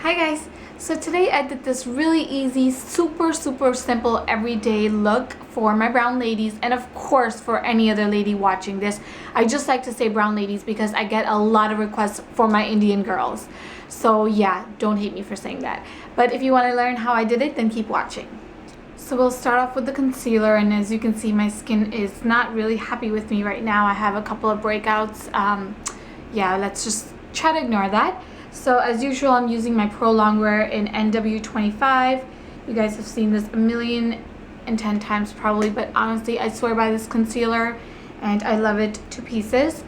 Hi guys, so today I did this really easy, super simple everyday look for my brown ladies, and of course for any other lady watching this. I just like to say brown ladies because I get a lot of requests for my Indian girls. So yeah, don't hate me for saying that. But if you want to learn how I did it, then keep watching. So we'll start off with the concealer, and as you can see, my skin is not really happy with me right now. I have a couple of breakouts. Yeah, let's just try to ignore that. So as usual, I'm using my Prolongwear in NW25. You guys have seen this 1,010,000 times probably, but honestly, I swear by this concealer and I love it to pieces.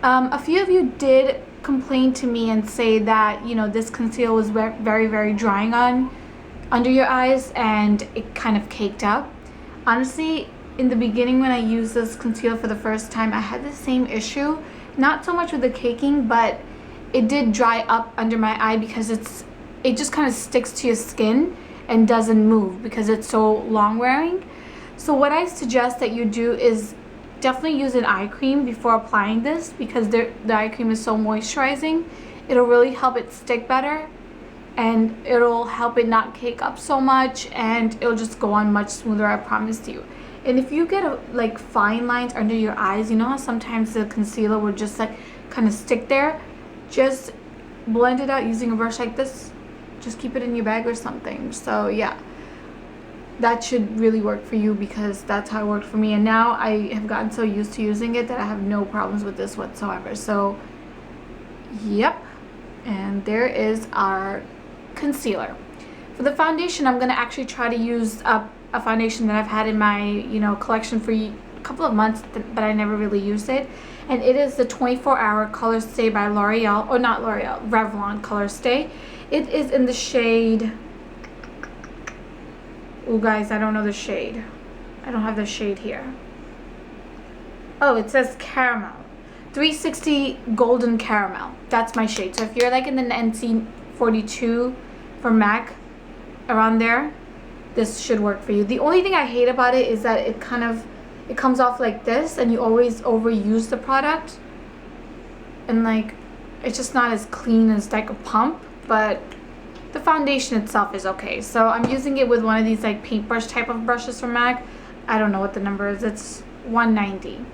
A few of you did complain to me and say that, you know, this concealer was very drying on under your eyes and it kind of caked up. Honestly, in the beginning when I used this concealer for the first time, I had the same issue. Not so much with the caking, but it did dry up under my eye because it just kind of sticks to your skin and doesn't move because it's so long wearing. So what I suggest that you do is definitely use an eye cream before applying this, because the eye cream is so moisturizing. It'll really help it stick better, and it'll help it not cake up so much, and it'll just go on much smoother, I promise you. And if you get like fine lines under your eyes, you know how sometimes the concealer will just like kind of stick there? Just blend it out using a brush like this. Just keep it in your bag or something. So yeah, that should really work for you, because that's how it worked for me. And now I have gotten so used to using it that I have no problems with this whatsoever. So yep, and there is our concealer. For the foundation, I'm gonna actually try to use a foundation that I've had in my collection for a couple of months, but I never really used it. And it is the 24-hour Colorstay by Loreal, or not Loreal, REVLON Colorstay. It is in the shade, oh guys, I don't know the shade. I don't have the shade here. Oh, it says caramel. 360 golden caramel. That's my shade. So if you're like in the NC42 for MAC, around there, this should work for you. The only thing I hate about it is that it comes off like this, and you always overuse the product, and like it's just not as clean as like a pump. But the foundation itself is okay. So I'm using it with one of these like paintbrush type of brushes from MAC. I don't know what the number is. It's 190.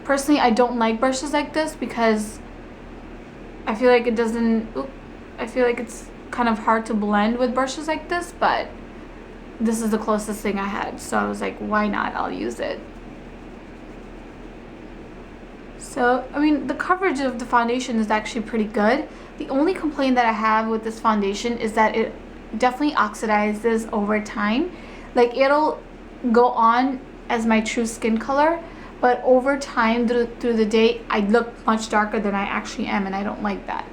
Personally, I don't like brushes like this because I feel like I feel like it's kind of hard to blend with brushes like this, but this is the closest thing I had, so I was like, why not? I'll use it. So, I mean, the coverage of the foundation is actually pretty good. The only complaint that I have with this foundation is that it definitely oxidizes over time. Like, it'll go on as my true skin color, but over time, through the day, I look much darker than I actually am, and I don't like that.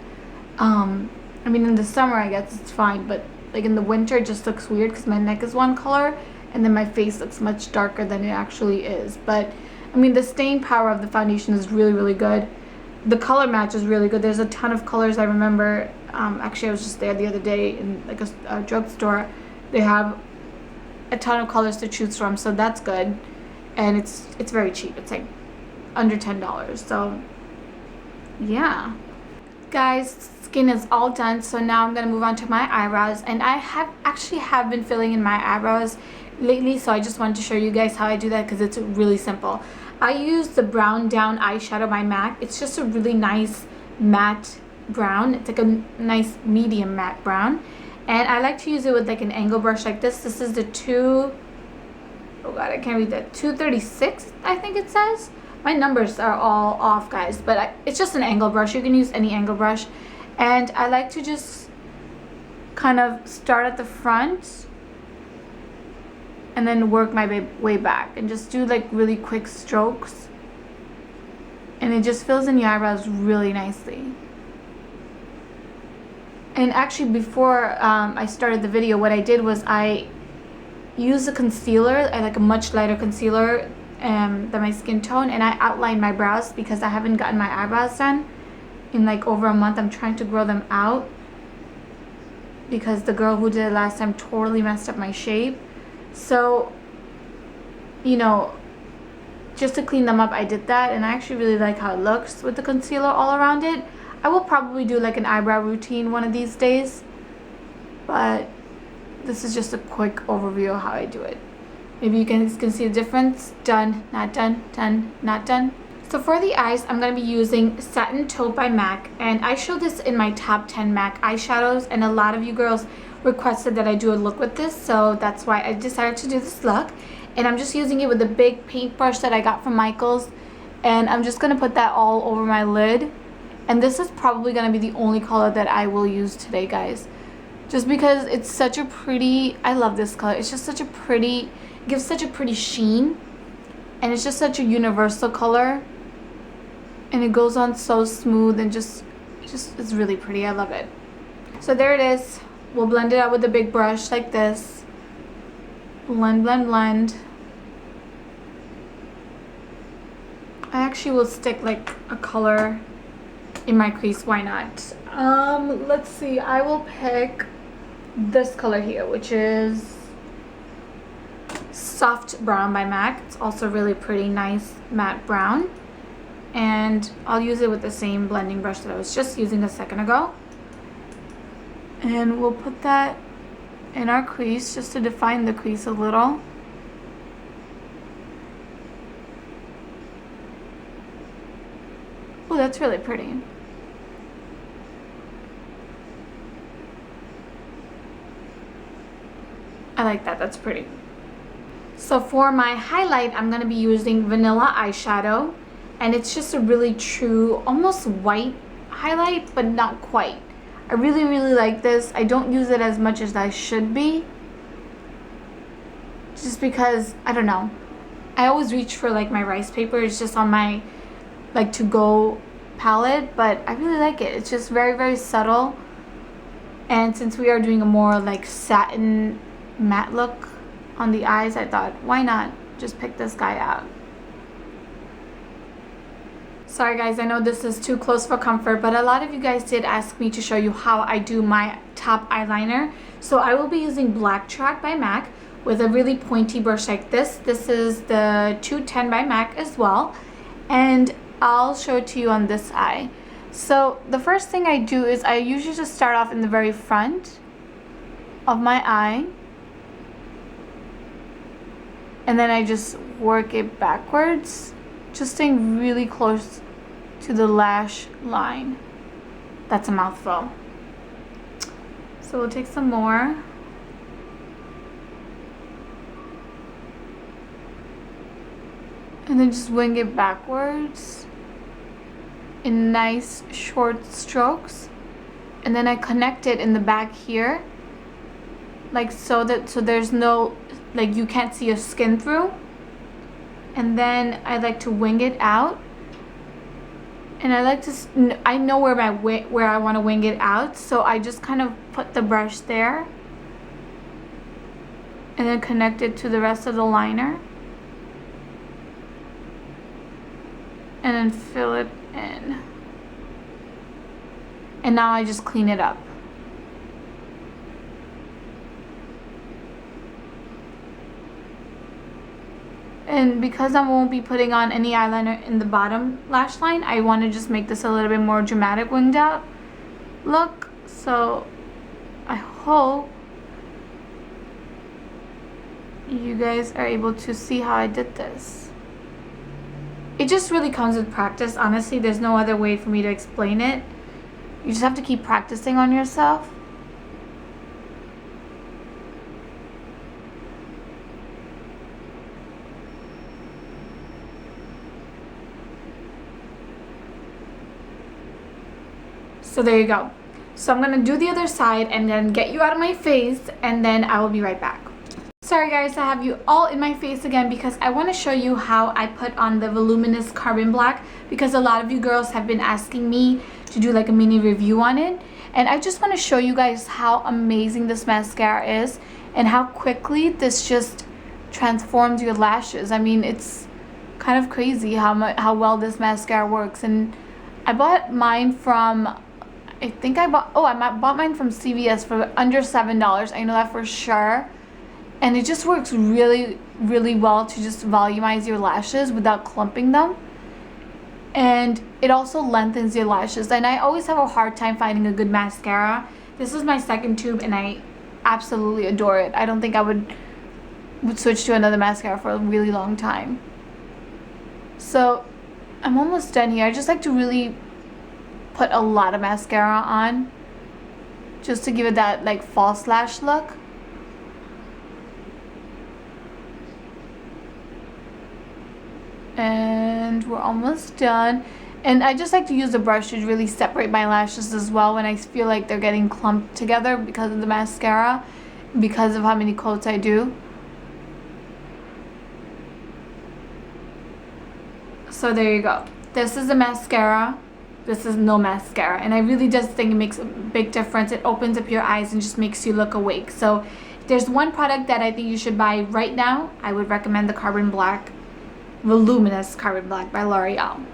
I mean, in the summer, I guess it's fine, but like in the winter, it just looks weird because my neck is one color and then my face looks much darker than it actually is. But I mean, the staying power of the foundation is really good. The color match is really good. There's a ton of colors. I remember, actually I was just there the other day in like a drugstore. They have a ton of colors to choose from, so that's good. And it's very cheap. It's like under $10. So yeah, guys, skin is all done. So now I'm gonna move on to my eyebrows, and I have been filling in my eyebrows lately, so I just wanted to show you guys how I do that because it's really simple. I use the Browndown eyeshadow by MAC. It's just a really nice matte brown. It's like a nice medium matte brown, and I like to use it with like an angle brush like this. This is the oh god, I can't read that, 236 I think it says. My numbers are all off, guys, but it's just an angle brush. You can use any angle brush. And I like to just kind of start at the front and then work my way back and just do like really quick strokes. And it just fills in your eyebrows really nicely. And actually, before I started the video, what I did was I used a concealer, like a much lighter concealer than my skin tone, and I outlined my brows because I haven't gotten my eyebrows done in like over a month. I'm trying to grow them out because the girl who did it last time totally messed up my shape. So, you know, just to clean them up, I did that, and I actually really like how it looks with the concealer all around it. I will probably do like an eyebrow routine one of these days. but this is just a quick overview of how I do it. Maybe you can see the difference. Done, not done, done, not done. So for the eyes, I'm going to be using Satin Taupe by MAC, and I showed this in my top 10 MAC eyeshadows, and a lot of you girls requested that I do a look with this, so that's why I decided to do this look. And I'm just using it with a big paintbrush that I got from Michaels, and I'm just going to put that all over my lid. And this is probably going to be the only color that I will use today, guys, just because it's such a pretty, I love this color. It's just such a pretty, it gives such a pretty sheen, and it's just such a universal color, and it goes on so smooth and just it's really pretty. I love it. So there it is. We'll blend it out with a big brush like this. Blend, blend, blend. I actually will stick like a color in my crease. Why not? Let's see. I will pick this color here, which is Soft Brown by MAC. It's also really pretty, nice matte brown. And I'll use it with the same blending brush that I was just using a second ago. And we'll put that in our crease just to define the crease a little. Oh, that's really pretty. I like that. That's pretty. So for my highlight, I'm going to be using Vanilla Eyeshadow. And it's just a really true, almost white highlight, but not quite. I really, really like this. I don't use it as much as I should be, just because, I don't know. I always reach for like my rice paper. It's just on my like to-go palette, but I really like it. It's just very, very subtle. And since we are doing a more like satin matte look on the eyes, I thought, why not just pick this guy out? Sorry guys, I know this is too close for comfort, but a lot of you guys did ask me to show you how I do my top eyeliner. So I will be using Blacktrack by MAC with a really pointy brush like this. This is the 210 by MAC as well. And I'll show it to you on this eye. So the first thing I do is I usually just start off in the very front of my eye. And then I just work it backwards, just staying really close to the lash line. That's a mouthful. So we'll take some more. And then just wing it backwards in nice short strokes. And then I connect it in the back here, like so there's no, like you can't see your skin through. And then I like to wing it out, and I like to, I know where I want to wing it out, so I just kind of put the brush there and then connect it to the rest of the liner and then fill it in. And now I just clean it up. And because I won't be putting on any eyeliner in the bottom lash line, I want to just make this a little bit more dramatic winged out look. So I hope you guys are able to see how I did this. It just really comes with practice, honestly. There's no other way for me to explain it. You just have to keep practicing on yourself. So there you go. So I'm gonna do the other side and then get you out of my face, and then I will be right back. Sorry guys, I have you all in my face again because I want to show you how I put on the Voluminous Carbon Black, because a lot of you girls have been asking me to do like a mini review on it, and I just want to show you guys how amazing this mascara is and how quickly this just transforms your lashes. I mean, it's kind of crazy how well this mascara works. And I bought mine from, I bought mine from CVS for under $7. I know that for sure. And it just works really, really well to just volumize your lashes without clumping them. And it also lengthens your lashes. And I always have a hard time finding a good mascara. This is my second tube, and I absolutely adore it. I don't think I would switch to another mascara for a really long time. So I'm almost done here. I just like to really put a lot of mascara on just to give it that like false lash look. And we're almost done. And I just like to use the brush to really separate my lashes as well when I feel like they're getting clumped together because of the mascara, because of how many coats I do. So there you go. This is the mascara. This is no mascara. And I really just think it makes a big difference. It opens up your eyes and just makes you look awake. So if there's one product that I think you should buy right now, I would recommend the Carbon Black, Voluminous Carbon Black by Loreal.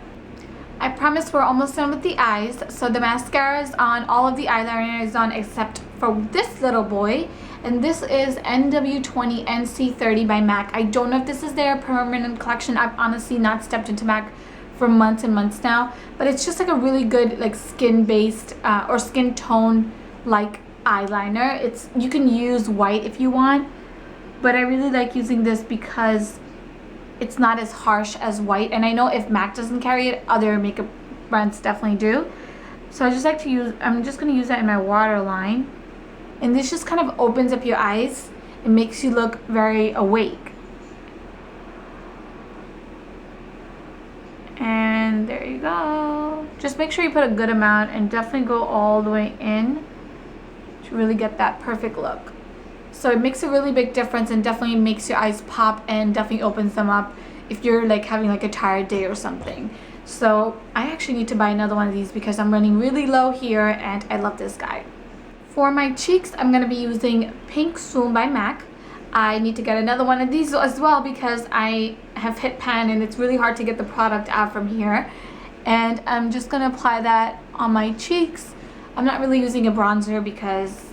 I promise we're almost done with the eyes. So the mascara is on, all of the eyeliner is on except for this little boy. And this is NW20 NC30 by MAC. I don't know if this is their permanent collection. I've honestly not stepped into MAC for months and months now. But it's just like a really good like skin-based or skin tone like eyeliner. You can use white if you want. But I really like using this because it's not as harsh as white, and I know if MAC doesn't carry it, other makeup brands definitely do. So I just like to use, I'm just going to use that in my waterline, and this just kind of opens up your eyes. It makes you look very awake. And there you go. Just make sure you put a good amount and definitely go all the way in to really get that perfect look. So it makes a really big difference and definitely makes your eyes pop and definitely opens them up if you're like having like a tired day or something. So I actually need to buy another one of these because I'm running really low here and I love this guy. For my cheeks, I'm going to be using Pink Swoon by MAC. I need to get another one of these as well because I have hit pan and it's really hard to get the product out from here. And I'm just going to apply that on my cheeks. I'm not really using a bronzer because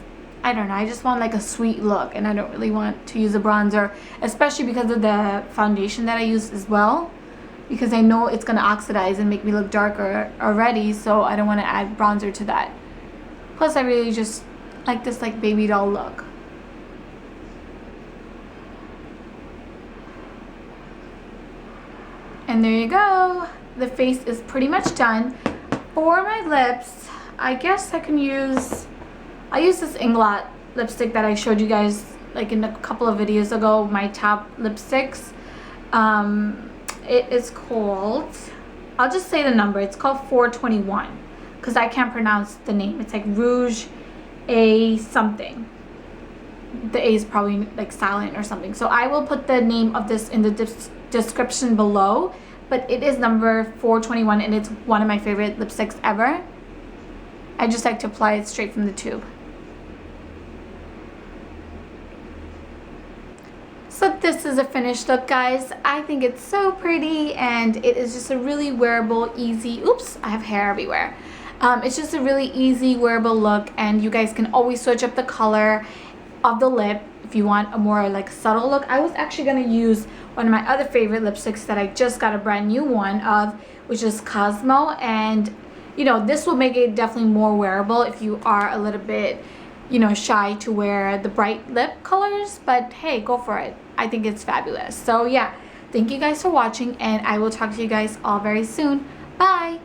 I don't know, I just want like a sweet look and I don't really want to use a bronzer, especially because of the foundation that I use as well, because I know it's going to oxidize and make me look darker already, so I don't want to add bronzer to that. Plus I really just like this like baby doll look. And there you go. The face is pretty much done. For my lips, I guess I can use, I use this Inglot lipstick that I showed you guys like in a couple of videos ago, my top lipsticks. It is called, I'll just say the number, it's called 421 because I can't pronounce the name. It's like Rouge A something. The A is probably like silent or something. So I will put the name of this in the description below, but it is number 421 and it's one of my favorite lipsticks ever. I just like to apply it straight from the tube. So this is a finished look, guys. I think it's so pretty and it is just a really wearable, easy, oops, I have hair everywhere. It's just a really easy wearable look and you guys can always switch up the color of the lip if you want a more like subtle look. I was actually going to use one of my other favorite lipsticks that I just got a brand new one of, which is Cosmo, and you know, this will make it definitely more wearable if you are a little bit, you know, shy to wear the bright lip colors, but hey, go for it. I think it's fabulous. So yeah, thank you guys for watching and I will talk to you guys all very soon. Bye!